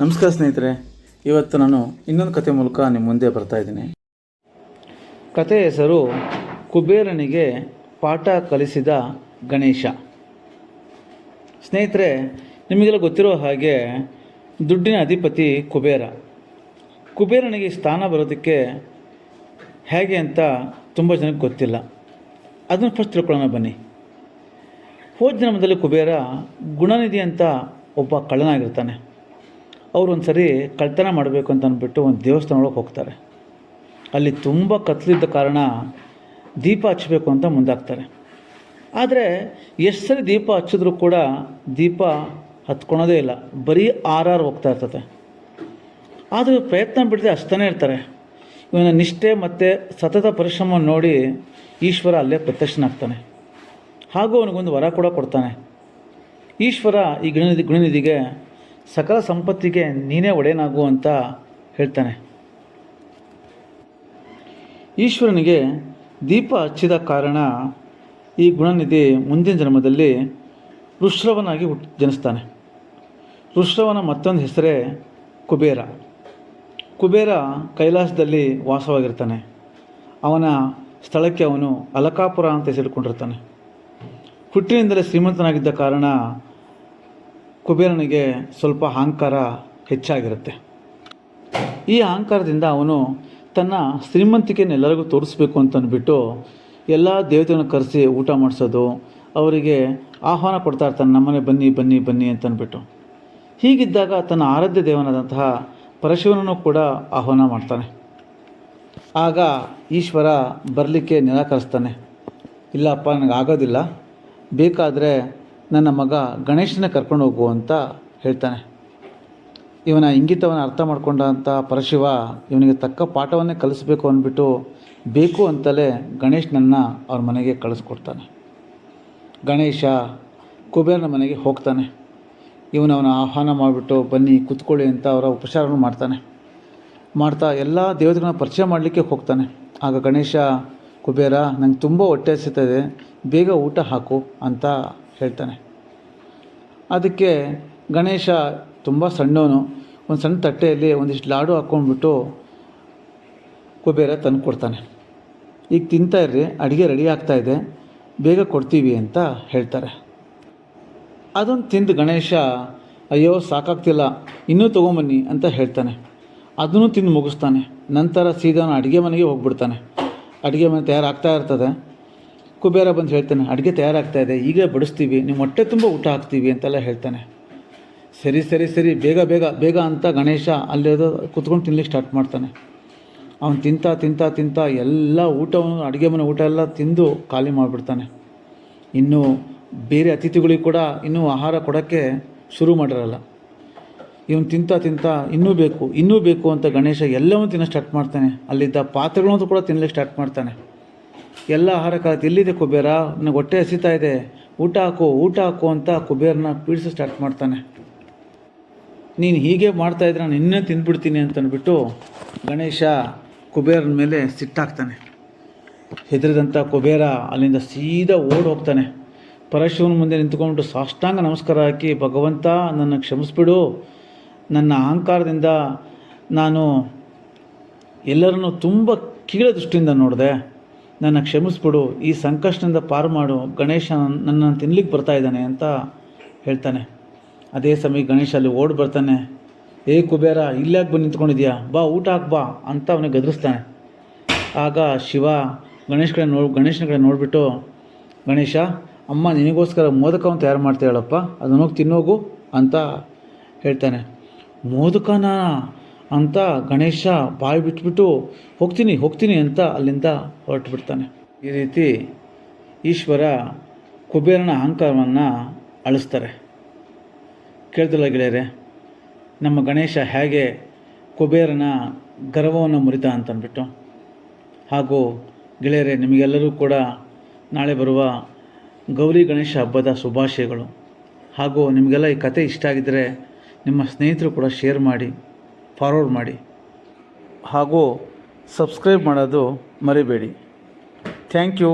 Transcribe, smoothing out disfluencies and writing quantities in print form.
ನಮಸ್ಕಾರ ಸ್ನೇಹಿತರೆ, ಇವತ್ತು ನಾನು ಇನ್ನೊಂದು ಕತೆ ಮೂಲಕ ನಿಮ್ಮ ಮುಂದೆ ಬರ್ತಾ ಇದ್ದೀನಿ. ಕಥೆಯ ಹೆಸರು ಕುಬೇರನಿಗೆ ಪಾಠ ಕಲಿಸಿದ ಗಣೇಶ. ಸ್ನೇಹಿತರೆ, ನಿಮಗೆಲ್ಲ ಗೊತ್ತಿರೋ ಹಾಗೆ ದುಡ್ಡಿನ ಅಧಿಪತಿ ಕುಬೇರ. ಕುಬೇರನಿಗೆ ಸ್ಥಾನ ಬರೋದಕ್ಕೆ ಹೇಗೆ ಅಂತ ತುಂಬ ಜನಕ್ಕೆ ಗೊತ್ತಿಲ್ಲ. ಅದನ್ನು ಫಸ್ಟ್ ತಿಳ್ಕೊಳ್ಳೋಣ ಬನ್ನಿ. ಹೋದ ಜನ್ಮದಲ್ಲಿ ಕುಬೇರ ಗುಣನಿಧಿ ಅಂತ ಒಬ್ಬ ಕಳ್ಳನಾಗಿರ್ತಾನೆ. ಅವರು ಒಂದು ಸರಿ ಕಳ್ತನ ಮಾಡಬೇಕು ಅಂತ ಅಂದ್ಬಿಟ್ಟು ಒಂದು ದೇವಸ್ಥಾನದೊಳಗೆ ಹೋಗ್ತಾರೆ. ಅಲ್ಲಿ ತುಂಬ ಕತ್ತಲಿದ್ದ ಕಾರಣ ದೀಪ ಹಚ್ಚಬೇಕು ಅಂತ ಮುಂದಾಗ್ತಾರೆ. ಆದರೆ ಎಷ್ಟು ಸರಿ ದೀಪ ಹಚ್ಚಿದ್ರೂ ಕೂಡ ದೀಪ ಹತ್ಕೊಳೋದೇ ಇಲ್ಲ, ಬರೀ ಆರಾರು ಹೋಗ್ತಾ ಇರ್ತದೆ. ಆದರೂ ಪ್ರಯತ್ನ ಬಿಡದೆ ಹಚ್ತಾನೆ ಇರ್ತಾರೆ. ಇವನ ನಿಷ್ಠೆ ಮತ್ತು ಸತತ ಪರಿಶ್ರಮ ನೋಡಿ ಈಶ್ವರ ಅಲ್ಲೇ ಪ್ರತ್ಯಕ್ಷನಾಗ್ತಾನೆ. ಹಾಗೂ ಅವನಿಗೊಂದು ವರ ಕೂಡ ಕೊಡ್ತಾನೆ. ಈಶ್ವರ ಈ ಗುಣನಿಧಿಗೆ ಸಕಲ ಸಂಪತ್ತಿಗೆ ನೀನೇ ಒಡೆಯನಾಗು ಅಂತ ಹೇಳ್ತಾನೆ. ಈಶ್ವರನಿಗೆ ದೀಪ ಹಚ್ಚಿದ ಕಾರಣ ಈ ಗುಣನಿಧಿ ಮುಂದಿನ ಜನ್ಮದಲ್ಲಿ ಋಶ್ರವನಾಗಿ ಜನಿಸ್ತಾನೆ. ಋಶ್ರವನ ಮತ್ತೊಂದು ಹೆಸರೇ ಕುಬೇರ. ಕುಬೇರ ಕೈಲಾಸದಲ್ಲಿ ವಾಸವಾಗಿರ್ತಾನೆ. ಅವನ ಸ್ಥಳಕ್ಕೆ ಅವನು ಅಲಕಾಪುರ ಅಂತ ಹೆಸರಿಕೊಂಡಿರ್ತಾನೆ. ಹುಟ್ಟಿನಿಂದಲೇ ಶ್ರೀಮಂತನಾಗಿದ್ದ ಕಾರಣ ಕುಬೇರನಿಗೆ ಸ್ವಲ್ಪ ಅಹಂಕಾರ ಹೆಚ್ಚಾಗಿರುತ್ತೆ. ಈ ಅಹಂಕಾರದಿಂದ ಅವನು ತನ್ನ ಶ್ರೀಮಂತಿಕೆಯನ್ನು ಎಲ್ಲರಿಗೂ ತೋರಿಸ್ಬೇಕು ಅಂತಂದ್ಬಿಟ್ಟು ಎಲ್ಲ ದೇವತೆಗಳನ್ನು ಕರೆಸಿ ಊಟ ಮಾಡಿಸೋದು, ಅವರಿಗೆ ಆಹ್ವಾನ ಕೊಡ್ತಾ ಇರ್ತಾನೆ, ನಮ್ಮನೆ ಬನ್ನಿ ಬನ್ನಿ ಬನ್ನಿ ಅಂತಂದ್ಬಿಟ್ಟು. ಹೀಗಿದ್ದಾಗ ತನ್ನ ಆರಾಧ್ಯ ದೇವನಾದಂತಹ ಪರಶಿವನನ್ನು ಕೂಡ ಆಹ್ವಾನ ಮಾಡ್ತಾನೆ. ಆಗ ಈಶ್ವರ ಬರಲಿಕ್ಕೆ ನಿರಾಕರಿಸ್ತಾನೆ. ಇಲ್ಲಪ್ಪ, ನನಗಾಗೋದಿಲ್ಲ, ಬೇಕಾದರೆ ನನ್ನ ಮಗ ಗಣೇಶನ ಕರ್ಕೊಂಡು ಹೋಗು ಅಂತ ಹೇಳ್ತಾನೆ. ಇವನ ಇಂಗಿತವನ್ನು ಅರ್ಥ ಮಾಡ್ಕೊಂಡಂಥ ಪರಶಿವ ಇವನಿಗೆ ತಕ್ಕ ಪಾಠವನ್ನೇ ಕಲಿಸ್ಬೇಕು ಅಂದ್ಬಿಟ್ಟು ಬೇಕು ಅಂತಲೇ ಗಣೇಶನನ್ನು ಅವ್ರ ಮನೆಗೆ ಕಳಿಸ್ಕೊಡ್ತಾನೆ. ಗಣೇಶ ಕುಬೇರನ ಮನೆಗೆ ಹೋಗ್ತಾನೆ. ಅವನ ಆಹ್ವಾನ ಮಾಡಿಬಿಟ್ಟು ಬನ್ನಿ ಕೂತ್ಕೊಳ್ಳಿ ಅಂತ ಅವರ ಉಪಚಾರವನ್ನು ಮಾಡ್ತಾ ಎಲ್ಲ ದೇವತೆಗಳನ್ನ ಪರಿಚಯ ಮಾಡಲಿಕ್ಕೆ ಹೋಗ್ತಾನೆ. ಆಗ ಗಣೇಶ, ಕುಬೇರ, ನಂಗೆ ತುಂಬ ಹೊಟ್ಟೆ ಹಸಿತದೆ, ಬೇಗ ಊಟ ಹಾಕು ಅಂತ ಹೇಳ್ತಾನೆ. ಅದಕ್ಕೆ ಗಣೇಶ ತುಂಬ ಸಣ್ಣವನು, ಒಂದು ಸಣ್ಣ ತಟ್ಟೆಯಲ್ಲಿ ಒಂದಿಷ್ಟು ಲಾಡು ಹಾಕ್ಕೊಂಡ್ಬಿಟ್ಟು ಕುಬೇರ ತಂದು ಕೊಡ್ತಾನೆ. ಈಗ ತಿಂತಾ ಇರ್ರಿ, ಅಡುಗೆ ರೆಡಿ ಆಗ್ತಾಯಿದೆ, ಬೇಗ ಕೊಡ್ತೀವಿ ಅಂತ ಹೇಳ್ತಾರೆ. ಅದನ್ನು ತಿಂದು ಗಣೇಶ, ಅಯ್ಯೋ ಸಾಕಾಗ್ತಿಲ್ಲ, ಇನ್ನೂ ತೊಗೊಂಬನ್ನಿ ಅಂತ ಹೇಳ್ತಾನೆ. ಅದನ್ನು ತಿಂದು ಮುಗಿಸ್ತಾನೆ. ನಂತರ ಸೀದಾ ಅಡುಗೆ ಮನೆಗೆ ಹೋಗ್ಬಿಡ್ತಾನೆ. ಅಡುಗೆ ಮನೆ ತಯಾರಾಗ್ತಾ ಇರ್ತದೆ. ಕುಬೇರ ಬಂದು ಹೇಳ್ತಾನೆ, ಅಡುಗೆ ತಯಾರಾಗ್ತಾ ಇದೆ, ಈಗ ಬಡಿಸ್ತೀವಿ, ನಿಮ್ಮ ಹೊಟ್ಟೆ ತುಂಬ ಊಟ ಹಾಕ್ತೀವಿ ಅಂತೆಲ್ಲ ಹೇಳ್ತಾನೆ. ಸರಿ ಸರಿ ಸರಿ ಬೇಗ ಬೇಗ ಬೇಗ ಅಂತ ಗಣೇಶ ಅಲ್ಲಿರೋದು ಕುತ್ಕೊಂಡು ತಿನ್ಲಿಕ್ಕೆ ಸ್ಟಾರ್ಟ್ ಮಾಡ್ತಾನೆ. ಅವನು ತಿಂತ ಎಲ್ಲ ಊಟವನ್ನು, ಅಡುಗೆ ಮನೆ ಊಟ ಎಲ್ಲ ತಿಂದು ಖಾಲಿ ಮಾಡಿಬಿಡ್ತಾನೆ. ಇನ್ನು ಬೇರೆ ಅತಿಥಿಗಳಿಗೆ ಕೂಡ ಇನ್ನೂ ಆಹಾರ ಕೊಡೋಕ್ಕೆ ಶುರು ಮಾಡಿರಲ್ಲ. ಇವನು ತಿಂತ ಇನ್ನೂ ಬೇಕು ಅಂತ ಗಣೇಶ ಎಲ್ಲವನ್ನೂ ತಿನ್ನೋ ಸ್ಟಾರ್ಟ್ ಮಾಡ್ತಾನೆ. ಅಲ್ಲಿದ್ದ ಪಾತ್ರೆಗಳನ್ನು ಕೂಡ ತಿನ್ನಲಿಕ್ಕೆ ಸ್ಟಾರ್ಟ್ ಮಾಡ್ತಾನೆ. ಎಲ್ಲ ಆಹಾರ ಕಾಲത്ത്, ಎಲ್ಲಿದೆ ಕುಬೇರ, ನನಗೆ ಹೊಟ್ಟೆ ಹಸಿತಾ ಇದೆ, ಊಟ ಹಾಕು ಅಂತ ಕುಬೇರನ ಪೀಡಿಸೋ ಸ್ಟಾರ್ಟ್ ಮಾಡ್ತಾನೆ. ನೀನು ಹೀಗೆ ಮಾಡ್ತಾಯಿದ್ರೆ ನಾನು ಇನ್ನೇ ತಿಂದ್ಬಿಡ್ತೀನಿ ಅಂತಂದ್ಬಿಟ್ಟು ಗಣೇಶ ಕುಬೇರನ ಮೇಲೆ ಸಿಟ್ಟಾಗ್ತಾನೆ. ಹೆದರಿದಂಥ ಕುಬೇರ ಅಲ್ಲಿಂದ ಸೀದಾ ಓಡಿ ಹೋಗ್ತಾನೆ. ಪರಶಿವನ ಮುಂದೆ ನಿಂತ್ಕೊಂಡು ಸಾಷ್ಟಾಂಗ ನಮಸ್ಕಾರ ಹಾಕಿ, ಭಗವಂತ ನನ್ನ ಕ್ಷಮಿಸ್ಬಿಡು, ನನ್ನ ಅಹಂಕಾರದಿಂದ ನಾನು ಎಲ್ಲರನ್ನೂ ತುಂಬ ಕೀಳ ದೃಷ್ಟಿಯಿಂದ ನೋಡಿದೆ, ನನ್ನ ಕ್ಷಮಿಸ್ಬಿಡು, ಈ ಸಂಕಷ್ಟದಿಂದ ಪಾರು ಮಾಡು, ಗಣೇಶ ನನ್ನನ್ನು ತಿನ್ಲಿಕ್ಕೆ ಬರ್ತಾ ಇದ್ದಾನೆ ಅಂತ ಹೇಳ್ತಾನೆ. ಅದೇ ಸಮಯ ಗಣೇಶ ಅಲ್ಲಿ ಓಡಿ ಬರ್ತಾನೆ. ಏ ಕುಬೇರ, ಇಲ್ಲಾಕೆ ಬಂದು ನಿಂತ್ಕೊಂಡಿದ್ಯಾ, ಬಾ ಊಟ ಹಾಕಿ ಬಾ ಅಂತ ಅವನಿಗೆ ಗದರಿಸ್ತಾನೆ. ಆಗ ಶಿವ ಗಣೇಶನ ಕಡೆ ನೋಡಿಬಿಟ್ಟು, ಗಣೇಶ, ಅಮ್ಮ ನಿನಗೋಸ್ಕರ ಮೋದಕವನ್ನು ತಯಾರು ಮಾಡ್ತಾ ಹೇಳಪ್ಪ, ಅದನ್ನು ಹೋಗಿ ತಿನ್ನೋಗು ಅಂತ ಹೇಳ್ತಾನೆ. ಮೋದಕನ ಅಂತ ಗಣೇಶ ಬಾಯಿ ಬಿಟ್ಬಿಟ್ಟು ಹೋಗ್ತೀನಿ ಅಂತ ಅಲ್ಲಿಂದ ಹೊರಟು ಬಿಡ್ತಾನೆ. ಈ ರೀತಿ ಈಶ್ವರ ಕುಬೇರನ ಅಹಂಕಾರವನ್ನು ಅಳಿಸ್ತಾರೆ. ಕೇಳ್ದಲ್ಲ ಗೆಳೆಯರೆ, ನಮ್ಮ ಗಣೇಶ ಹೇಗೆ ಕುಬೇರನ ಗರ್ವವನ್ನು ಮುರಿತ ಅಂತಂದ್ಬಿಟ್ಟು. ಹಾಗೂ ಗೆಳೆಯರೆ, ನಿಮಗೆಲ್ಲರೂ ಕೂಡ ನಾಳೆ ಬರುವ ಗೌರಿ ಗಣೇಶ ಹಬ್ಬದ ಶುಭಾಶಯಗಳು. ಹಾಗೂ ನಿಮಗೆಲ್ಲ ಈ ಕತೆ ಇಷ್ಟ ಆಗಿದ್ದರೆ ನಿಮ್ಮ ಸ್ನೇಹಿತರು ಕೂಡ ಶೇರ್ ಮಾಡಿ, ಫಾರ್ವರ್ಡ್ ಮಾಡಿ, ಹಾಗೂ ಸಬ್ಸ್ಕ್ರೈಬ್ ಮಾಡೋದು ಮರಿಬೇಡಿ. Thank you.